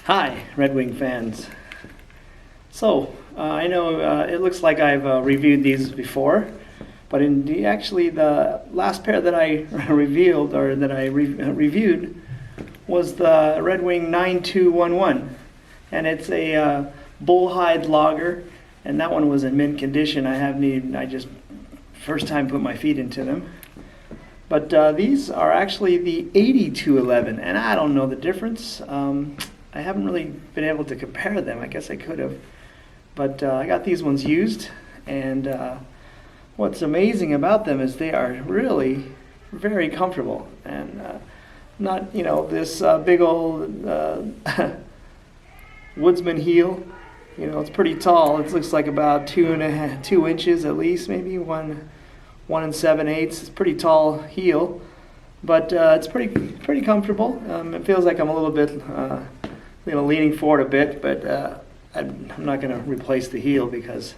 Hi, Red Wing fans. So, I know it looks like I've reviewed these before, but actually the last pair that I revealed or that I reviewed was the Red Wing 9211, and it's a Bullhide Logger, and that one was in mint condition. I just first time put my feet into them. But these are actually the 8211, and I don't know the difference. I haven't really been able to compare them. I guess I could have. But I got these ones used, and what's amazing about them is they are really very comfortable, and not, this big old woodsman heel. It's pretty tall. It looks like about 2 inches at least, maybe 1 7/8. It's a pretty tall heel, but it's pretty comfortable. It feels like I'm a little bit leaning forward a bit, but I'm not going to replace the heel because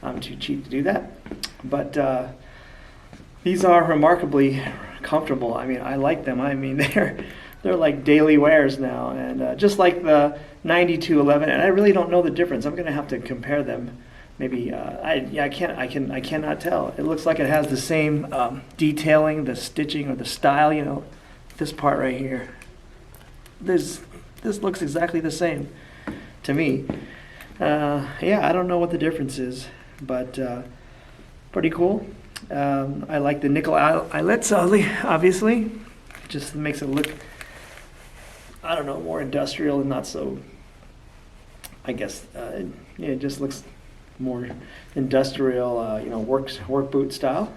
I'm too cheap to do that. But these are remarkably comfortable. I mean, I like them. I mean, they're like daily wears now, and just like the 9211. And I really don't know the difference. I'm going to have to compare them. Maybe I cannot tell. It looks like it has the same detailing, the stitching or the style. This part right here. This looks exactly the same to me. I don't know what the difference is, but pretty cool. I like the nickel eyelets, obviously. It just makes it look, I don't know, more industrial and not so, I guess, it just looks more industrial, work boot style.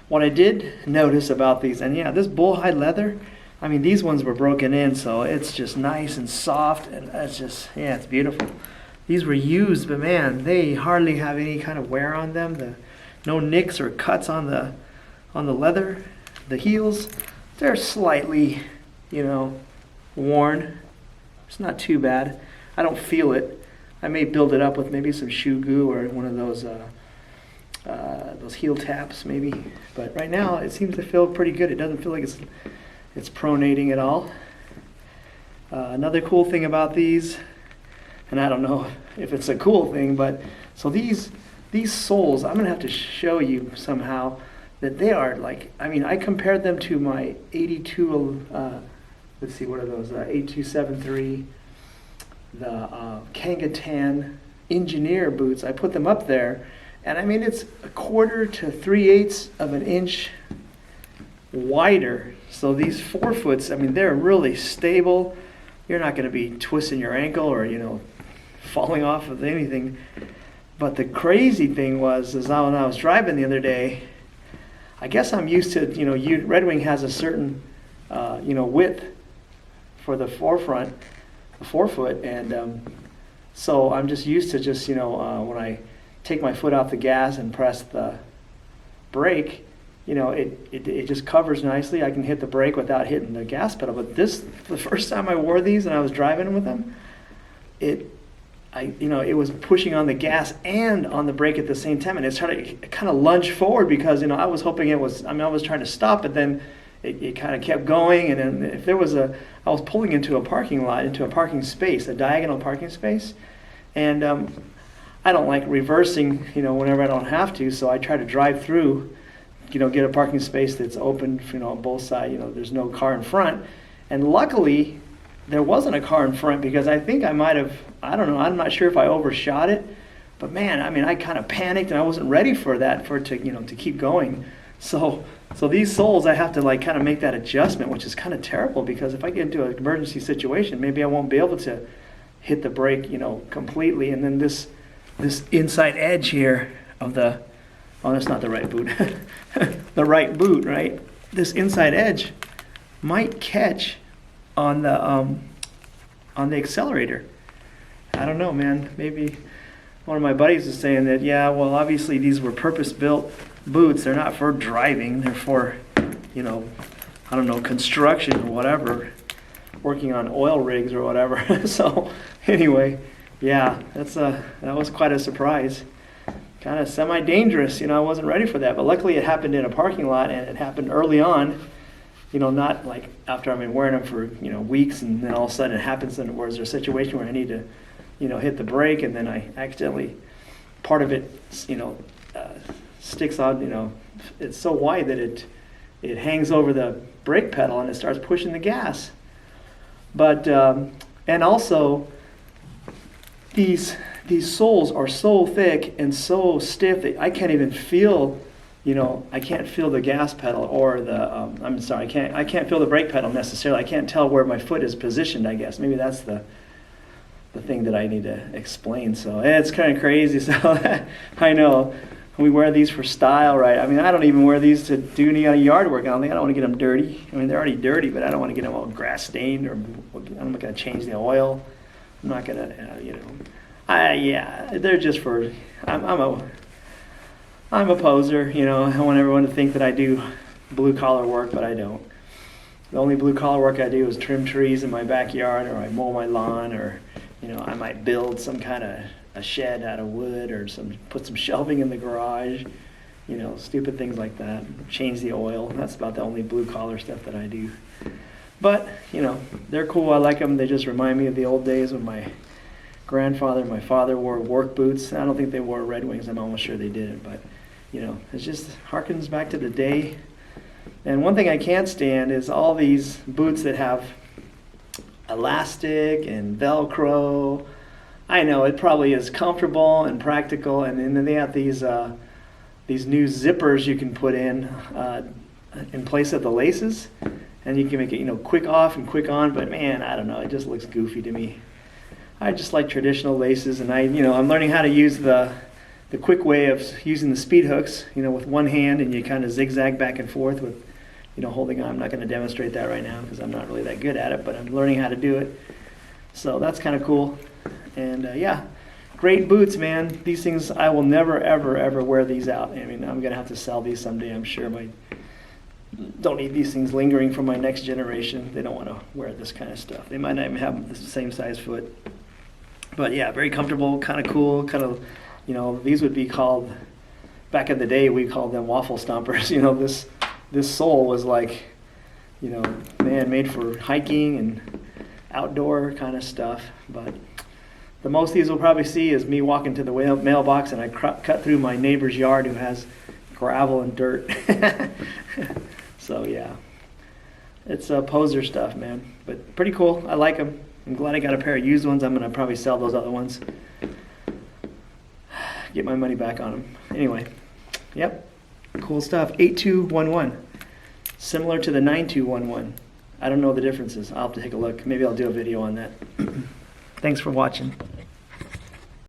What I did notice about these, and this Bullhide leather, I mean, these ones were broken in, so it's just nice and soft, and it's just, it's beautiful. These were used, but man, they hardly have any kind of wear on them. No nicks or cuts on the leather. The heels, they're slightly, worn. It's not too bad. I don't feel it. I may build it up with maybe some shoe goo or one of those heel taps, maybe. But right now, it seems to feel pretty good. It doesn't feel like it's pronating at all. Another cool thing about these, and I don't know if it's a cool thing, but so these soles, I'm gonna have to show you somehow that they are like, I compared them to my 82, let's see, what are those, 8273, the Kangatan engineer boots. I put them up there, and it's 1/4 to 3/8 of an inch wider. So these 4-foots, they're really stable. You're not going to be twisting your ankle or, falling off of anything. But the crazy thing was, when I was driving the other day, I guess I'm used to, Red Wing has a certain, width for the forefront, the 4-foot. And so I'm just used to when I take my foot off the gas and press the brake, it just covers nicely. I can hit the brake without hitting the gas pedal. But the first time I wore these and I was driving with them, it was pushing on the gas and on the brake at the same time, and it's trying to kind of lunge forward because I was hoping I was trying to stop, but then it kind of kept going. And then I was pulling into a parking lot, into a parking space, a diagonal parking space, and I don't like reversing, whenever I don't have to, so I try to drive through. Get a parking space that's open, on both sides. There's no car in front. And luckily, there wasn't a car in front because I think I might have, I don't know, I'm not sure if I overshot it. But man, I kind of panicked and I wasn't ready for that, to keep going. So these soles, I have to kind of make that adjustment, which is kind of terrible because if I get into an emergency situation, maybe I won't be able to hit the brake, completely. And then this inside edge here of that's not the right boot. The right boot, right? This inside edge might catch on the accelerator. I don't know, man. Maybe one of my buddies was saying that, obviously these were purpose-built boots. They're not for driving. They're for, construction or whatever, working on oil rigs or whatever. So anyway, that was quite a surprise. Kind of semi-dangerous, I wasn't ready for that, but luckily it happened in a parking lot and it happened early on, you know, not like after I've been wearing them for, you know, weeks, and then all of a sudden it happens, and where there's a situation where I need to, you know, hit the brake, and then I accidentally, part of it, you know, sticks on, you know, it's so wide that it hangs over the brake pedal and it starts pushing the gas. But and also these soles are so thick and so stiff that I can't even feel, you know, I can't feel the gas pedal or the I'm sorry, I can't feel the brake pedal necessarily. I can't tell where my foot is positioned, I guess. Maybe that's the thing that I need to explain. So it's kind of crazy. So I know we wear these for style, right? I mean, I don't even wear these to do any yard work. I don't want to get them dirty. I mean, they're already dirty, but I don't want to get them all grass stained, or I'm not going to change the oil. I'm not going to, you know, yeah, they're just for, I'm a poser, you know. I want everyone to think that I do blue collar work, but I don't. The only blue collar work I do is trim trees in my backyard, or I mow my lawn, or, you know, I might build some kind of a shed out of wood, or put some shelving in the garage, you know, stupid things like that. Change the oil. That's about the only blue collar stuff that I do. But, you know, they're cool. I like them. They just remind me of the old days when my grandfather and my father wore work boots. I don't think they wore Red Wings. I'm almost sure they didn't. But, you know, it just harkens back to the day. And one thing I can't stand is all these boots that have elastic and Velcro. I know it probably is comfortable and practical, and then they have these new zippers you can put in place of the laces, and you can make it, you know, quick off and quick on. But man, I don't know, it just looks goofy to me. I just like traditional laces, and I'm learning how to use the quick way of using the speed hooks, you know, with one hand, and you kind of zigzag back and forth with, you know, holding on. I'm not going to demonstrate that right now because I'm not really that good at it, but I'm learning how to do it. So that's kind of cool. And yeah, great boots, man. These things, I will never, ever, ever wear these out. I mean, I'm going to have to sell these someday, I'm sure. Don't need these things lingering for my next generation. They don't want to wear this kind of stuff. They might not even have the same size foot. But yeah, very comfortable, kind of cool, kind of, you know, these would be called, back in the day, we called them waffle stompers. You know, this sole was like, you know, man, made for hiking and outdoor kind of stuff. But the most these will probably see is me walking to the mailbox, and I cut through my neighbor's yard who has gravel and dirt. So yeah, it's poser stuff, man. But pretty cool. I like them. I'm glad I got a pair of used ones. I'm going to probably sell those other ones. Get my money back on them. Anyway, yep, cool stuff. 8211, similar to the 9211. I don't know the differences. I'll have to take a look. Maybe I'll do a video on that. Thanks for watching.